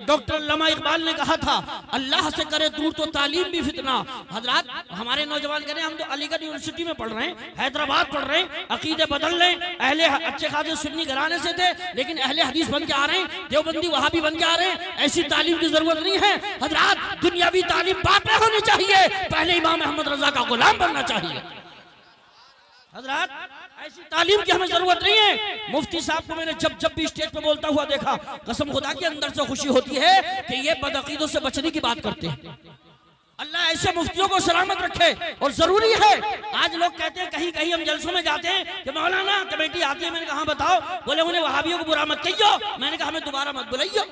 Doctor अल्लामा इकबाल ने कहा था, अल्लाह से करे दूर तो तालीम भी फितना। हजरात, हमारे नौजवान कह रहे हैं हम तो अलीगढ़ यूनिवर्सिटी में पढ़ रहे हैं, हैदराबाद पढ़ रहे हैं, अकीदे बदल रहे हैं, अहले अच्छे खासे सुन्नी घराने से थे लेकिन अहले हदीस बन के आ रहे हैं, देवबंदी वहाबी बन के आ रहे हैं। ऐसी तालीम की जरूरत नहीं है हजरात। दुनियावी तालीम बाद में होनी चाहिए, पहले इमाम अहमद रजा का गुलाम बनना चाहिए। हजरात, ऐसी तालीम की हमें जरूरत नहीं है। मुफ्ती साहब को मैंने जब भी स्टेज पे बोलता हुआ देखा, कसम खुदा के अंदर से खुशी होती है कि ये बदअकीदों से बचने की बात करते हैं। अल्लाह ऐसे मुफ्तियों को सलामत रखे। और जरूरी है, आज लोग कहते हैं कहीं कहीं हम जलसों में जाते हैं कि मौलाना कमेटी आती है, मैंने कहा बताओ, बोले उन्हें वहाबियों को बुरा मत कहियो। मैंने कहा हमें दोबारा मत बुलाइयो,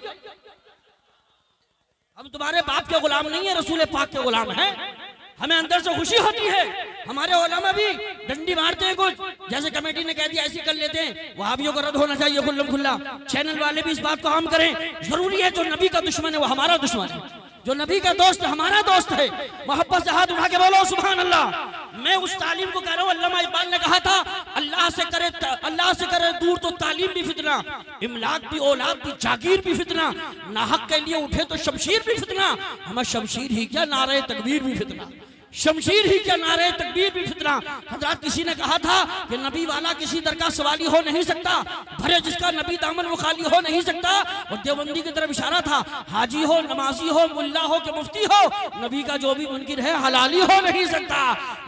हम तुम्हारे बाप के गुलाम नहीं है, रसूल पाक के गुलाम हैं। हमें अंदर से खुशी होती है। हमारे उलमा भी डंडी मारते हैं कुछ, जैसे कमेटी ने कह दिया ऐसे कर लेते हैं, वहाबियों को रद्द होना चाहिए खुल्लम खुल्ला। चैनल वाले भी इस बात को आम करें। जरूरी है, जो नबी का दुश्मन है वो हमारा दुश्मन है, जो नबी का दोस्त हमारा दोस्त है। मोहब्बत से हाथ उठा के बोलो सुभान अल्लाह। मैं उस तालीम को कह रहा हूँ, अल्लामा इकबाल ने कहा था, अल्लाह से करे दूर तो तालीम भी फितना, इमलाक भी औलाद भी जागीर भी फितना, नाहक के लिए उठे तो शमशीर भी फितना। हमें शमशीर ही क्या, नारे तकबीर भी फितना, शमशीर ही क्या, नारे तकबीर भी फितना। हजरत, किसी ने कहा था कि नबी वाला किसी दर का सवाली हो नहीं सकता, भरे जिसका नबी दामन वो खाली हो नहीं सकता। और देवबंदी की तरफ इशारा था, हाजी हो, नमाजी हो, मुल्ला हो कि मुफ्ती हो, नबी का जो भी मुनकिर है हलाली हो नहीं सकता।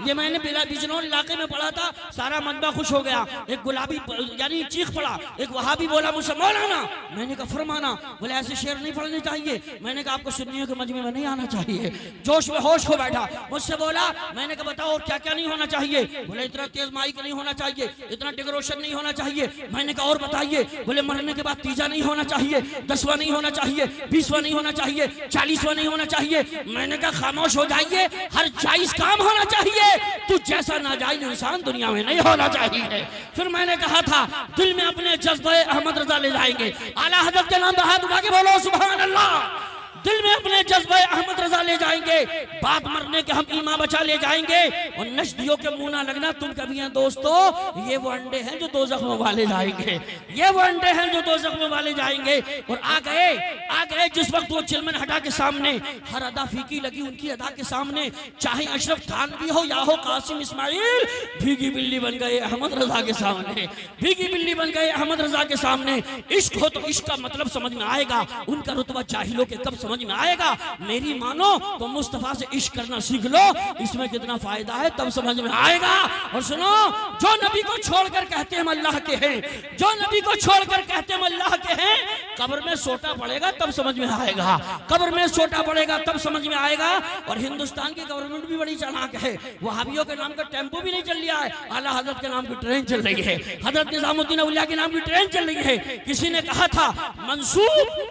ये मैंने बिजनौर इलाके में पढ़ा था, सारा मजमा खुश हो गया। एक गुलाबी यानी चीख पड़ा, एक वहाबी बोला मुझसे मौलाना, मैंने कहा फरमाना। बोले ऐसे शेर नहीं पढ़ने चाहिए। मैंने कहा आपको सुन्नियों के मजमे में नहीं आना चाहिए। जोश में होश हो बैठा, मुझसे बोला, मैंने कहा बताओ और क्या क्या नहीं होना चाहिए। बोले इतना तेज माइक नहीं होना चाहिए, इतना डेकोरेशन नहीं होना चाहिए। मैंने कहा और बताइए। बोले मरने के बाद तीजा नहीं होना चाहिए, 10वां नहीं होना चाहिए, 20वां नहीं होना चाहिए, 40वां नहीं होना चाहिए। मैंने कहा खामोश हो जाइए, हर जायज काम होना चाहिए, तू जैसा नाजायज इंसान दुनिया में नहीं होना चाहिए। फिर मैंने कहा था, दिल में अपने जज्बे अहमद रजा ले जाएंगे। आला हज़रत के नाम पे हाथ उठा के बोलो सुभान अल्लाह। दिल में अपने जज्बे अहमद रजा ले जाएंगे, बाद मरने के हम ईमा बचा ले जाएंगे। और नश्दियों के मुंह ना लगना तुम कभी हैं दोस्तों, ये वो अंडे हैं जो दो जख्मों वाले जाएंगे, ये वो अंडे हैं जो दो जख्मों वाले जाएंगे। और आ गए जिस वक्त वो चिलमन हटा के सामने, हर अदा फीकी लगी उनकी अदा के सामने, चाहे अशरफ थानवी हो या हो कासिम इस्माइल, भीगी बिल्ली बन गए अहमद रजा के सामने, भीगी बिल्ली बन गए अहमद रजा के सामने। इश्क हो तो इश्क का मतलब समझ में आएगा, उनका रुतबा जाहिलों के कब समझ में आएगा। मेरी मानो तो मुस्तफा से इश्क करना सीख लो, इसमें कितना फायदा है तब समझ में आएगा। और सुनो, जो नबी को छोड़कर कहते हैं अल्लाह के हैं, जो नबी को छोड़कर कहते हैं अल्लाह के हैं, कब्र में सोटा पड़ेगा तब समझ में आएगा, कब्र में सोटा पड़ेगा तब समझ में आएगा। और हिंदुस्तान की गवर्नमेंट भी बड़ी चालाक है, वहाबियों के नाम का टेम्पो भी नहीं चल रहा है, आला हजरत के नाम की ट्रेन चल रही है, हजरत निजामुद्दीन औलिया के नाम की ट्रेन चल रही है। किसी ने कहा था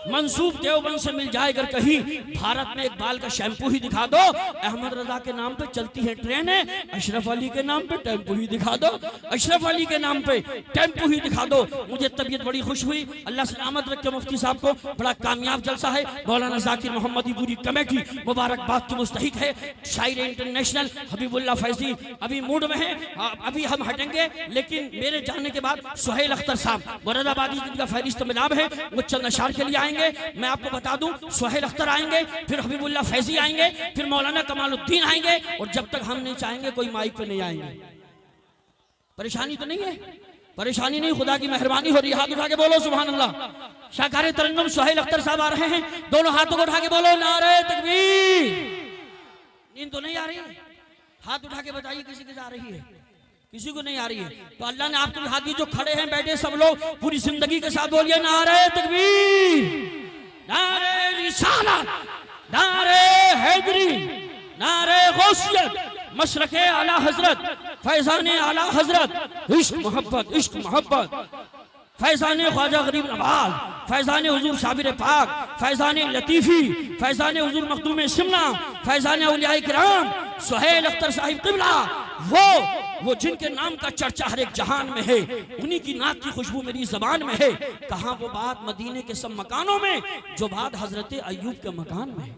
मंसूब देवबंद से मिल जाएगा कहीं, भारत में एक बाल का शैम्पू ही दिखा दो, अहमद रजा के नाम पे चलती है ट्रेनें, अशरफ अली के नाम पे टेम्पू ही दिखा दो, अशरफ अली के नाम पे टेम्पू ही दिखा दो। मुझे तबीयत बड़ी खुश हुई, अल्लाह सलामत रखे मुफ्ती साहब को, बड़ा कामयाब जलसा है। मौलाना जाकिर मोहम्मदी पूरी कमेटी मुबारकबाद की मुस्तहिक है। शायर इंटरनेशनल हबीबुल्लाह फैजी अभी मूड में है, अभी हम हटेंगे, लेकिन मेरे जाने के बाद सुहेल अख्तर साहब मुरादाबादी जिनका फहरिस्त मिलाब है, वो चंद अशार के लिए आएंगे। मैं आपको बता दूं, सुहेल अख्तर आएंगे, फिर हबीबुल्लाह फैजी आएंगे, फिर मौलाना कमालुद्दीन आएंगे। और जब तक हम नहीं चाहेंगे कोई माइक पे नहीं आएंगे। परेशानी तो नहीं है? परेशानी नहीं, खुदा की मेहरबानी हो रही है। हाथ उठा के बोलो सुभान अल्लाह। शाहकार तरन्नुम सुहेल अख्तर साहब आ रहे हैं, दोनों हाथों को उठा के बोलो नारे तकबीर। नींद तो नहीं आ रही? हाथ उठा के बताइए किसी की जा रही है, किसी को नहीं आ रही है। तो अल्लाह ने आपके हाथ दिए, जो खड़े हैं बैठे सब लोग पूरी जिंदगी के साथ बोलिए नारे तकबीर, नारे रिसालत, नारे हैदरी, नारे गौसियत, मशरक़े आला हजरत, फैज़ाने आला हजरत, इश्क मोहब्बत, इश्क मोहब्बत, फैज़ाने ख्वाजा गरीब नवाज, फैज़ाने हुजूर साबिर पाक, फैज़ाने लतीफ़ी, फैज़ाने हुजूर मखदूम सिमना, फैज़ाने औलिया किराम, सुहेल अख्तर साहिब क़िबला, वो जिनके नाम का चर्चा हर एक जहान में है, उन्हीं की नात की खुशबू मेरी जबान में है। कहाँ वो बात मदीने के सब मकानों में, जो बात हजरत अय्यूब के मकान में है।